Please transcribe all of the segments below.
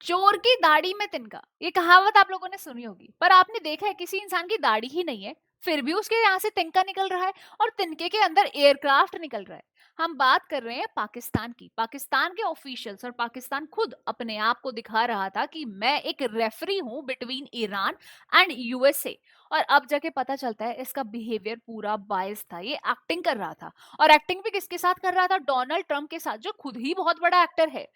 चोर की दाढ़ी में तिनका, ये कहावत आप लोगों ने सुनी होगी, पर आपने देखा है किसी इंसान की दाढ़ी ही नहीं है, फिर भी उसके यहाँ से तिनका निकल रहा है और तिनके के अंदर एयरक्राफ्ट निकल रहा है। हम बात कर रहे हैं पाकिस्तान की। पाकिस्तान के ऑफिशियल्स और पाकिस्तान खुद अपने आप को दिखा रहा था कि मैं एक रेफरी हूं बिटवीन ईरान एंड यूएसए। और अब जाके पता चलता है इसका बिहेवियर पूरा बायस था, ये एक्टिंग कर रहा था। और एक्टिंग भी किसके साथ कर रहा था? डोनाल्ड ट्रंप के साथ, जो खुद ही बहुत बड़ा एक्टर है।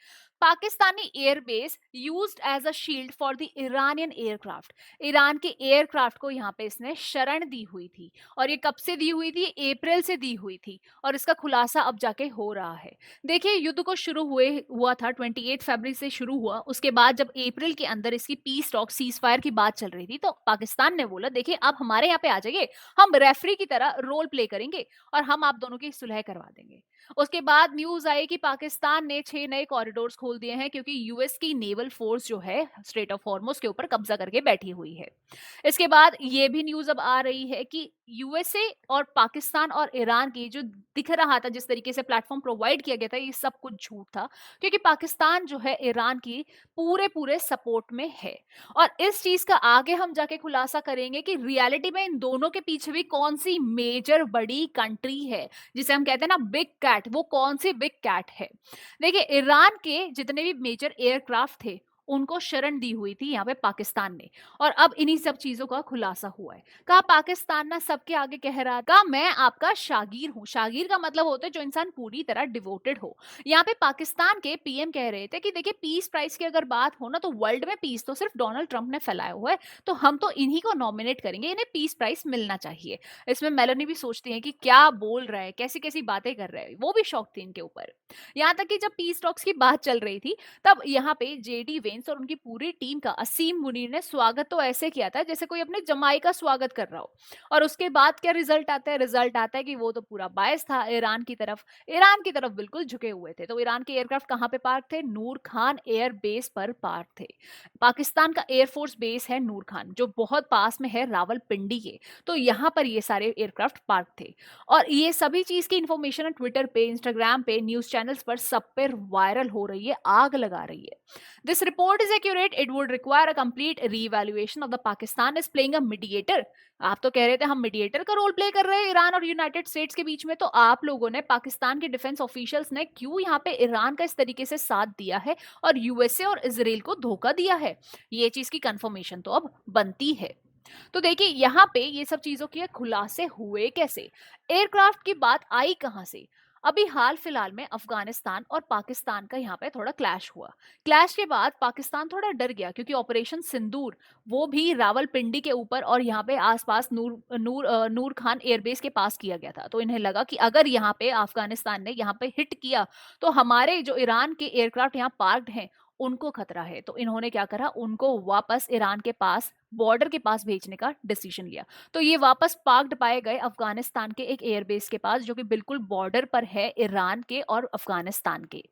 Pakistani airbase used as a shield for the Iranian aircraft. Iran के एयरक्राफ्ट को यहाँ पे इसने शरण दी हुई थी। और ये कब से दी हुई थी? अप्रैल से दी हुई थी। और इसका खुलासा अब जाके हो रहा है। देखिए, युद्ध को शुरू हुआ था 28 फरवरी से शुरू हुआ। उसके बाद जब अप्रैल के अंदर इसकी पीस टॉक सीज फायर की बात चल रही थी, तो पाकिस्तान ने बोला देखिए आप हमारे यहाँ पे आ जाइए, हम रेफरी की तरह रोल प्ले करेंगे और हम आप दोनों की सुलह करवा देंगे। उसके बाद न्यूज आई कि पाकिस्तान ने 6 नए कॉरिडोर्स खोल दिए हैं, क्योंकि यूएस की नेवल फोर्स जो है स्ट्रेट ऑफ हॉर्मुज के ऊपर कब्जा करके बैठी हुई है। इसके बाद ये भी न्यूज अब आ रही है कि यूएसए और पाकिस्तान और ईरान की जो दिख रहा था, जिस तरीके से प्लेटफॉर्म प्रोवाइड किया गया था, ये सब कुछ झूठ था। क्योंकि पाकिस्तान जो है ईरान की पूरे पूरे सपोर्ट में है। और इस चीज का आगे हम जाके खुलासा करेंगे कि रियलिटी में इन दोनों के पीछे भी कौन सी मेजर बड़ी कंट्री है, जिसे हम कहते हैं ना बिग कैट, वो कौन सी बिग कैट है। देखिए, ईरान के जितने भी मेजर एयरक्राफ्ट थे उनको शरण दी हुई थी यहाँ पे पाकिस्तान ने। और अब इन्हीं सब चीजों का खुलासा हुआ है। कहा पाकिस्तान ना सबके आगे कह रहा था मैं आपका शागीर हूँ। शागीर का मतलब होता है जो इंसान पूरी तरह डिवोटेड हो। यहाँ पे पाकिस्तान के पीएम कह रहे थे कि देखिए, पीस प्राइस की अगर बात हो ना, तो वर्ल्ड में पीस तो सिर्फ डोनाल्ड ट्रंप ने फैलाया हुआ है, तो हम तो इन्हीं को नॉमिनेट करेंगे, इन्हें पीस प्राइस मिलना चाहिए। इसमें मेलोनी भी सोचती है कि क्या बोल रहा है, कैसी कैसी बातें कर रहा है, वो भी शौक थी इनके ऊपर। यहाँ तक कि जब पीस टॉक्स की बात चल रही थी, तब यहाँ पे जेडी वेंस और उनकी पूरी टीम का असीम मुनीर ने स्वागत तो ऐसे किया था जैसे कोई अपने जमाई का स्वागत कर रहा हो। और उसके बाद क्या रिजल्ट आता है? रिजल्ट आता है कि वो तो पूरा बायस था ईरान की तरफ। ईरान की तरफ बिल्कुल झुके हुए थे। तो ईरान के एयरक्राफ्ट कहाँ पे पार्क थे? नूर खान एयर बेस पर पार्क थे। पाकिस्तान का एयरफोर्स बेस है नूर खान, जो बहुत पास में है रावलपिंडी के। तो यहाँ पर ये सारे एयरक्राफ्ट पार्क थे। और ये सभी चीज की इंफॉर्मेशन ट्विटर पे, इंस्टाग्राम पे, न्यूज चैनल्स पर सब पर वायरल हो रही है, आग लगा रही है। This report is accurate, it would require a complete revaluation of the Pakistan is playing a mediator. आप तो कह रहे थे हम मीडिएटर का रोल प्ले कर रहे हैं ईरान और यूनाइटेड स्टेट्स के बीच में, तो आप लोगों ने, पाकिस्तान के डिफेंस ऑफिशियल्स ने क्यों यहाँ पे ईरान का इस तरीके से साथ दिया है और यूएसए और इसराइल को धोखा दिया है? ये चीज की कंफर्मेशन तो अब बनती है। तो देखिए, यहाँ पे ये सब चीजों के खुलासे हुए कैसे, एयरक्राफ्ट की बात आई कहां से। अभी हाल फिलहाल में अफगानिस्तान और पाकिस्तान का यहाँ पे थोड़ा क्लैश हुआ। क्लैश के बाद पाकिस्तान थोड़ा डर गया, क्योंकि ऑपरेशन सिंदूर वो भी रावलपिंडी के ऊपर और यहाँ पे आसपास नूर खान एयरबेस के पास किया गया था। तो इन्हें लगा कि अगर यहाँ पे अफगानिस्तान ने यहाँ पे हिट किया, तो हमारे जो ईरान के एयरक्राफ्ट यहाँ पार्कड हैं उनको खतरा है। तो इन्होंने क्या करा, उनको वापस ईरान के पास, बॉर्डर के पास भेजने का डिसीजन लिया। तो ये वापस पार्क्ड पाए गए अफगानिस्तान के एक एयरबेस के पास, जो कि बिल्कुल बॉर्डर पर है ईरान के और अफगानिस्तान के।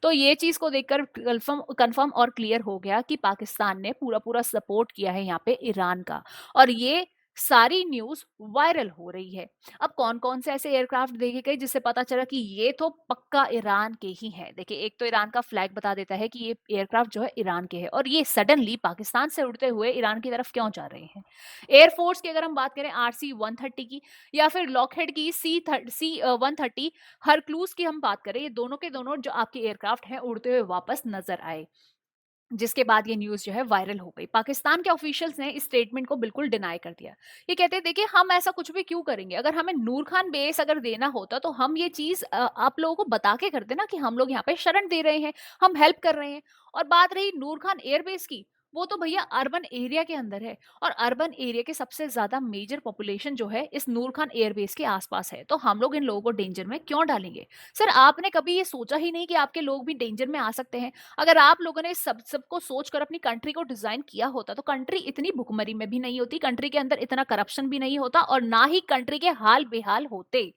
तो ये चीज को देखकर कंफर्म और क्लियर हो गया कि पाकिस्तान ने पूरा पूरा सपोर्ट किया है यहाँ पे ईरान का। और ये सारी न्यूज वायरल हो रही है। अब कौन कौन से ऐसे एयरक्राफ्ट देखे गए जिससे पता चला कि ये तो पक्का ईरान के ही हैं? देखिए, एक तो ईरान का फ्लैग बता देता है कि ये एयरक्राफ्ट जो है ईरान के हैं, और ये सडनली पाकिस्तान से उड़ते हुए ईरान की तरफ क्यों जा रहे हैं। एयरफोर्स की अगर हम बात करें, RC-130 की या फिर लॉकहेड की C-130, हरक्लूज की हम बात करें, ये दोनों के दोनों जो आपके एयरक्राफ्ट हैं उड़ते हुए वापस नजर आए। जिसके बाद ये न्यूज जो है वायरल हो गई। पाकिस्तान के ऑफिशियल्स ने इस स्टेटमेंट को बिल्कुल डिनाई कर दिया। ये कहते हैं देखिए, हम ऐसा कुछ भी क्यों करेंगे, अगर हमें नूर खान बेस अगर देना होता तो हम ये चीज आप लोगों को बता के करते ना, कि हम लोग यहाँ पे शरण दे रहे हैं, हम हेल्प कर रहे हैं। और बात रही नूर खान एयरबेस की, वो तो भैया अर्बन एरिया के अंदर है। और अर्बन एरिया के सबसे ज्यादा मेजर पॉपुलेशन जो है इस नूर खान एयरबेस के आसपास है। तो हम लोग इन लोगों को डेंजर में क्यों डालेंगे? सर, आपने कभी ये सोचा ही नहीं कि आपके लोग भी डेंजर में आ सकते हैं? अगर आप लोगों ने सबको सोचकर अपनी कंट्री को डिजाइन किया होता, तो कंट्री इतनी भुखमरी में भी नहीं होती, कंट्री के अंदर इतना करप्शन भी नहीं होता, और ना ही कंट्री के हाल बेहाल होते।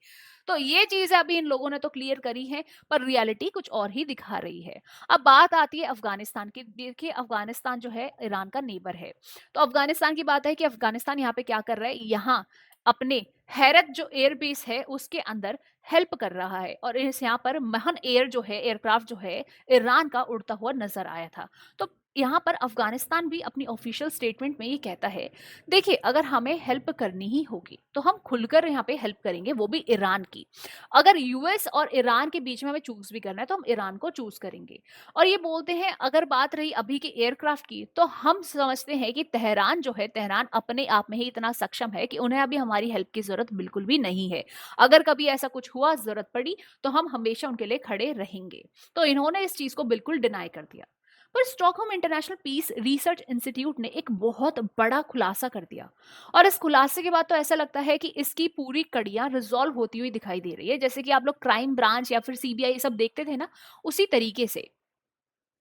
तो ये चीज अभी इन लोगों ने तो क्लियर करी है, पर रियलिटी कुछ और ही दिखा रही है। अब बात आती है अफगानिस्तान की। देखिए, अफगानिस्तान जो है ईरान का नेबर है। तो अफगानिस्तान की बात है कि अफगानिस्तान यहाँ पे क्या कर रहा है, यहाँ अपने हैरत जो एयरबेस है उसके अंदर हेल्प कर रहा है। और इस यहाँ पर महन एयर जो है, एयरक्राफ्ट जो है ईरान का उड़ता हुआ नजर आया था। तो यहाँ पर अफ़गानिस्तान भी अपनी ऑफ़िशियल स्टेटमेंट में ये कहता है, देखिए अगर हमें हेल्प करनी ही होगी, तो हम खुलकर यहाँ पे हेल्प करेंगे, वो भी ईरान की। अगर यूएस और ईरान के बीच में हमें चूज़ भी करना है, तो हम ईरान को चूज़ करेंगे। और ये बोलते हैं अगर बात रही अभी के एयरक्राफ्ट की, तो हम समझते हैं कि तेहरान जो है, तेहरान अपने आप में ही इतना सक्षम है कि उन्हें अभी हमारी हेल्प की ज़रूरत बिल्कुल भी नहीं है। अगर कभी ऐसा कुछ हुआ, ज़रूरत पड़ी, तो हम हमेशा उनके लिए खड़े रहेंगे। तो इन्होंने इस चीज़ को बिल्कुल डिनाई कर दिया। पर Stockholm International Peace Research Institute ने एक बहुत बड़ा खुलासा कर दिया, और इस खुलासे के बाद तो ऐसा लगता है कि इसकी पूरी कड़ियां रिजॉल्व होती हुई दिखाई दे रही है, जैसे कि आप लोग क्राइम ब्रांच या फिर सीबीआई सब देखते थे ना, उसी तरीके से।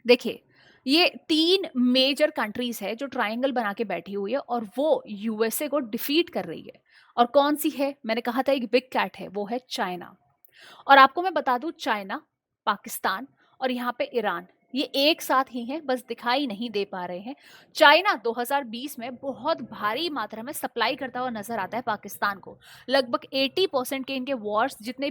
देखिए, ये 3 मेजर कंट्रीज़ है जो ट्रायंगल बना के बैठी हुई है, और वो यूएसए को डिफीट कर रही है। और कौन-सी है? मैंने कहा था एक बिग कैट है, वो है चाइना। और आपको मैं बता दूँ, चाइना, पाकिस्तान और यहाँ पे ईरान, ये एक साथ ही हैं, बस दिखाई नहीं दे पा रहे हैं। चाइना 2020 में बहुत भारी मात्रा में सप्लाई करता हुआ नज़र आता है पाकिस्तान को। लगभग 80% के इनके वॉर्स जितने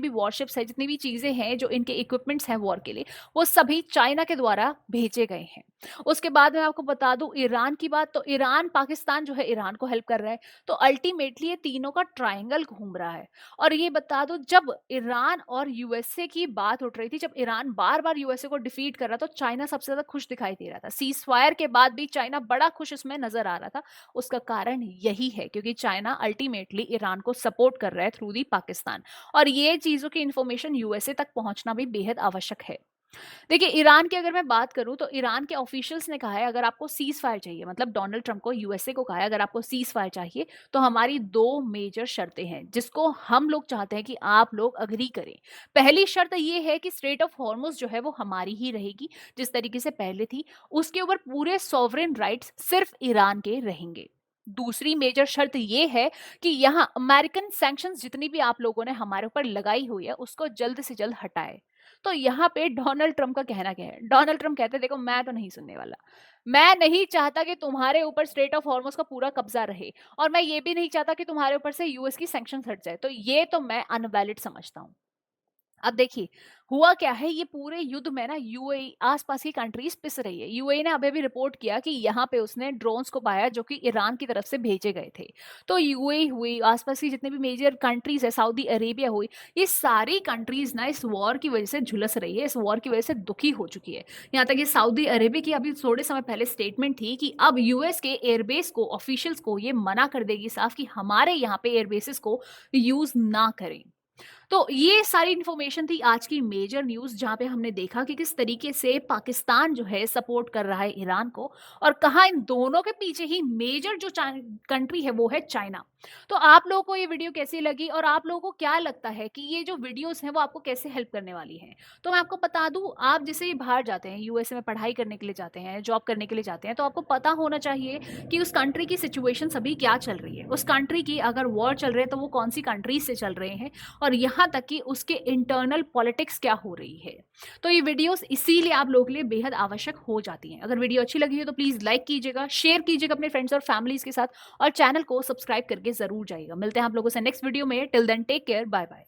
भी वॉरशिप्स हैं, जितनी भी चीज़ें हैं, जो इनके इक्विपमेंट्स हैं वॉर के लिए, वो सभी चाइना के द्वारा भेजे गए हैं। उसके बाद मैं आपको बता दूँ ईरान की बात, तो ईरान, पाकिस्तान जो है ईरान को हेल्प कर रहा है। तो अल्टीमेटली ये तीनों का ट्रायंगल घूम रहा है। और ये बता दो, जब ईरान और यूएसए की बात उठ रही थी, जब ईरान बार-बार यूएसए को डिफीट कर रहा था, तो चाइना सबसे ज़्यादा खुश दिखाई दे रहा था। सीज़ फायर के बाद भी चाइना बड़ा खुश इसमें नज़र आ रहा था। उसका कारण यही है, क्योंकि चाइना अल्टीमेटली ईरान को सपोर्ट कर रहा है थ्रू दी पाकिस्तान, और ये चीज़ों की इन्फॉर्मेशन यूएसए तक पहुँचना भी बेहद आवश्यक है। देखिए, ईरान की अगर मैं बात करूँ, तो ईरान के ऑफिशियल्स ने कहा है अगर आपको सीज़ फायर चाहिए, मतलब डोनाल्ड ट्रंप को, यूएसए को कहा है अगर आपको सीज़ फायर चाहिए, तो हमारी 2 मेजर शर्तें हैं जिसको हम लोग चाहते हैं कि आप लोग एग्री करें। पहली शर्त ये है कि स्ट्रेट ऑफ हॉर्मुज़ जो है वो हमारी ही रहेगी, जिस तरीके से पहले थी। उसके ऊपर पूरे सॉवरेन राइट्स सिर्फ ईरान के रहेंगे। दूसरी मेजर शर्त ये है कि यहाँ अमेरिकन सैंक्शंस जितनी भी आप लोगों ने हमारे ऊपर लगाई हुई है, उसको जल्द से जल्द हटाएँ। तो यहाँ पे डोनाल्ड ट्रंप का कहना क्या है? डोनाल्ड ट्रंप कहते हैं, देखो मैं तो नहीं सुनने वाला। मैं नहीं चाहता कि तुम्हारे ऊपर स्ट्रेट ऑफ हॉर्मुज़ का पूरा कब्ज़ा रहे, और मैं ये भी नहीं चाहता कि तुम्हारे ऊपर से यूएस की सैंक्शंस हट जाए। तो ये तो मैं अनवैलिड समझता हूँ। अब देखिए, हुआ क्या है, ये पूरे युद्ध में ना यूएई आसपास की कंट्रीज पिस रही है। यूएई ने अभी भी रिपोर्ट किया कि यहाँ पे उसने ड्रोन्स को पाया जो कि ईरान की तरफ से भेजे गए थे। तो यूएई हुई, आसपास की जितने भी मेजर कंट्रीज है, सऊदी अरेबिया हुई, ये सारी कंट्रीज ना इस वॉर की वजह से झुलस रही है, इस वॉर की वजह से दुखी हो चुकी है। यहाँ तक कि सऊदी अरेबिया की अभी थोड़े समय पहले स्टेटमेंट थी कि अब यूएस के एयरबेस को, ऑफिशियल्स को ये मना कर देगी साफ कि हमारे यहाँ पे एयरबेसिस को यूज ना करें। तो ये सारी इन्फॉर्मेशन थी आज की मेजर न्यूज़, जहाँ पे हमने देखा कि किस तरीके से पाकिस्तान जो है सपोर्ट कर रहा है ईरान को, और कहाँ इन दोनों के पीछे ही मेजर जो कंट्री है वो है चाइना। तो आप लोगों को ये वीडियो कैसी लगी, और आप लोगों को क्या लगता है कि ये जो वीडियोस हैं वो आपको कैसे हेल्प करने वाली हैं? तो मैं आपको बता दूं, आप जैसे बाहर जाते हैं, यूएसए में पढ़ाई करने के लिए जाते हैं, जॉब करने के लिए जाते हैं, तो आपको पता होना चाहिए कि उस कंट्री की सिचुएशन अभी क्या चल रही है। उस कंट्री की अगर वॉर चल रही है, तो वो कौन सी कंट्रीज से चल रहे हैं, और यहाँ तक कि उसके इंटरनल पॉलिटिक्स क्या हो रही है। तो ये वीडियोस इसीलिए आप लोगों के लिए बेहद आवश्यक हो जाती हैं। अगर वीडियो अच्छी लगी हो तो प्लीज़ लाइक कीजिएगा, शेयर कीजिएगा अपने फ्रेंड्स और फैमिलीज़ के साथ, और चैनल को सब्सक्राइब करके ज़रूर जाइएगा। मिलते हैं आप लोगों से नेक्स्ट वीडियो में। Till then take care, bye bye.